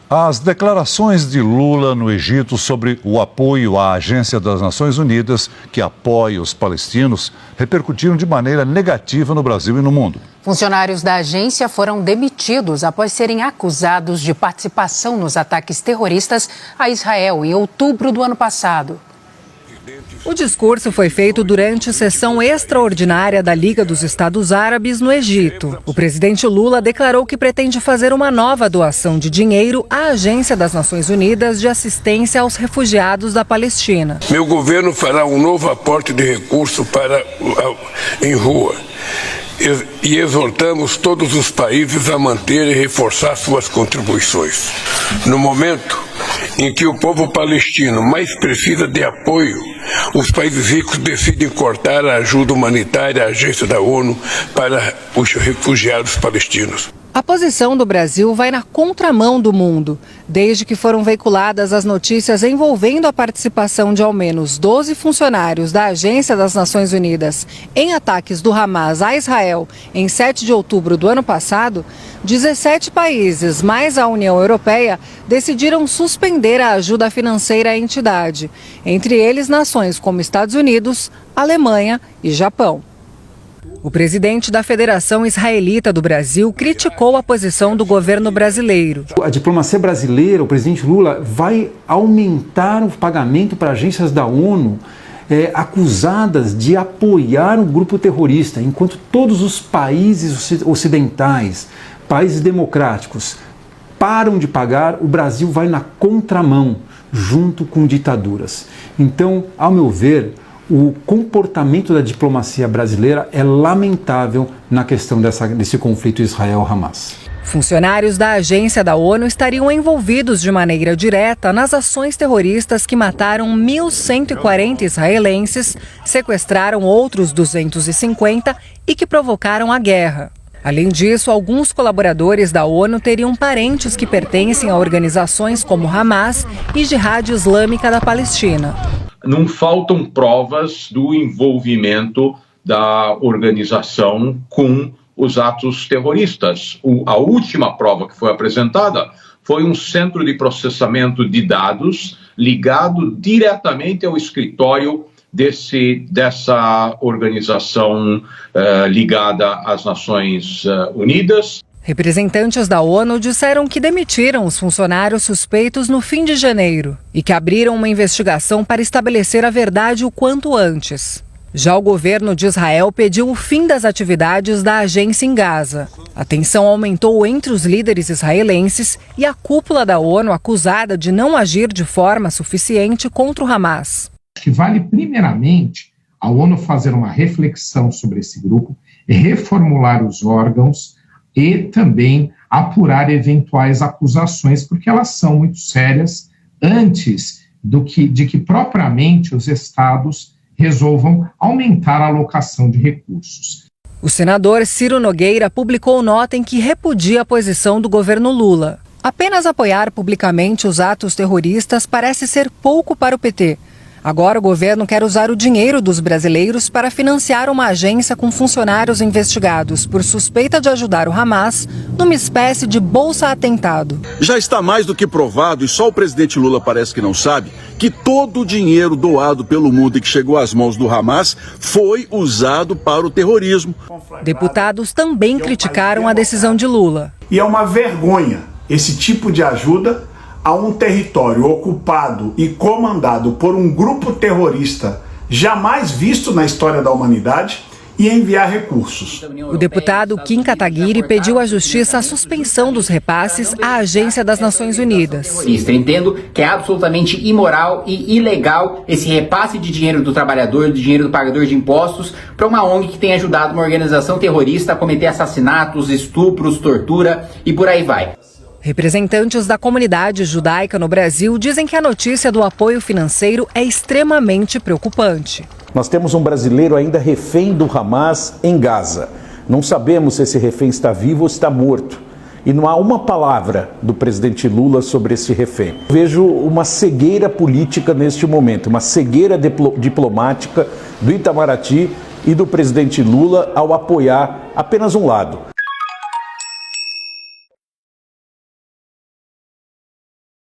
As declarações de Lula no Egito sobre o apoio à Agência das Nações Unidas, que apoia os palestinos, repercutiram de maneira negativa no Brasil e no mundo. Funcionários da agência foram demitidos após serem acusados de participação nos ataques terroristas a Israel em outubro do ano passado. O discurso foi feito durante sessão extraordinária da Liga dos Estados Árabes no Egito. O presidente Lula declarou que pretende fazer uma nova doação de dinheiro à Agência das Nações Unidas de Assistência aos Refugiados da Palestina. Meu governo fará um novo aporte de recursos em rua. E exortamos todos os países a manter e reforçar suas contribuições. No momento em que o povo palestino mais precisa de apoio, os países ricos decidem cortar a ajuda humanitária à agência da ONU para os refugiados palestinos. A posição do Brasil vai na contramão do mundo, desde que foram veiculadas as notícias envolvendo a participação de ao menos 12 funcionários da Agência das Nações Unidas em ataques do Hamas a Israel em 7 de outubro do ano passado. 17 países, mais a União Europeia, decidiram suspender a ajuda financeira à entidade, entre eles nações como Estados Unidos, Alemanha e Japão. O presidente da Federação Israelita do Brasil criticou a posição do governo brasileiro. A diplomacia brasileira, o presidente Lula, vai aumentar o pagamento para agências da ONU acusadas de apoiar um grupo terrorista, enquanto todos os países ocidentais, países democráticos, param de pagar, o Brasil vai na contramão, junto com ditaduras. Então, ao meu ver, o comportamento da diplomacia brasileira é lamentável na questão desse conflito Israel-Hamas. Funcionários da agência da ONU estariam envolvidos de maneira direta nas ações terroristas que mataram 1.140 israelenses, sequestraram outros 250 e que provocaram a guerra. Além disso, alguns colaboradores da ONU teriam parentes que pertencem a organizações como Hamas e Jihad Islâmica da Palestina. Não faltam provas do envolvimento da organização com os atos terroristas. A última prova que foi apresentada foi um centro de processamento de dados ligado diretamente ao escritório dessa organização ligada às Nações Unidas. Representantes da ONU disseram que demitiram os funcionários suspeitos no fim de janeiro e que abriram uma investigação para estabelecer a verdade o quanto antes. Já o governo de Israel pediu o fim das atividades da agência em Gaza. A tensão aumentou entre os líderes israelenses e a cúpula da ONU acusada de não agir de forma suficiente contra o Hamas. Que vale primeiramente a ONU fazer uma reflexão sobre esse grupo, reformular os órgãos e também apurar eventuais acusações, porque elas são muito sérias, antes de que propriamente os estados resolvam aumentar a alocação de recursos. O senador Ciro Nogueira publicou nota em que repudia a posição do governo Lula. Apenas apoiar publicamente os atos terroristas parece ser pouco para o PT. Agora o governo quer usar o dinheiro dos brasileiros para financiar uma agência com funcionários investigados por suspeita de ajudar o Hamas numa espécie de bolsa-atentado. Já está mais do que provado, e só o presidente Lula parece que não sabe, que todo o dinheiro doado pelo mundo e que chegou às mãos do Hamas foi usado para o terrorismo. Deputados também criticaram a decisão de Lula. E é uma vergonha esse tipo de ajuda a um território ocupado e comandado por um grupo terrorista jamais visto na história da humanidade e enviar recursos. O deputado Kim Kataguiri pediu à Justiça a suspensão dos repasses à Agência das Nações Unidas. Entendo que é absolutamente imoral e ilegal esse repasse de dinheiro do trabalhador, de dinheiro do pagador de impostos, para uma ONG que tem ajudado uma organização terrorista a cometer assassinatos, estupros, tortura e por aí vai. Representantes da comunidade judaica no Brasil dizem que a notícia do apoio financeiro é extremamente preocupante. Nós temos um brasileiro ainda refém do Hamas em Gaza. Não sabemos se esse refém está vivo ou está morto. E não há uma palavra do presidente Lula sobre esse refém. Vejo uma cegueira política neste momento, uma cegueira diplomática do Itamaraty e do presidente Lula ao apoiar apenas um lado.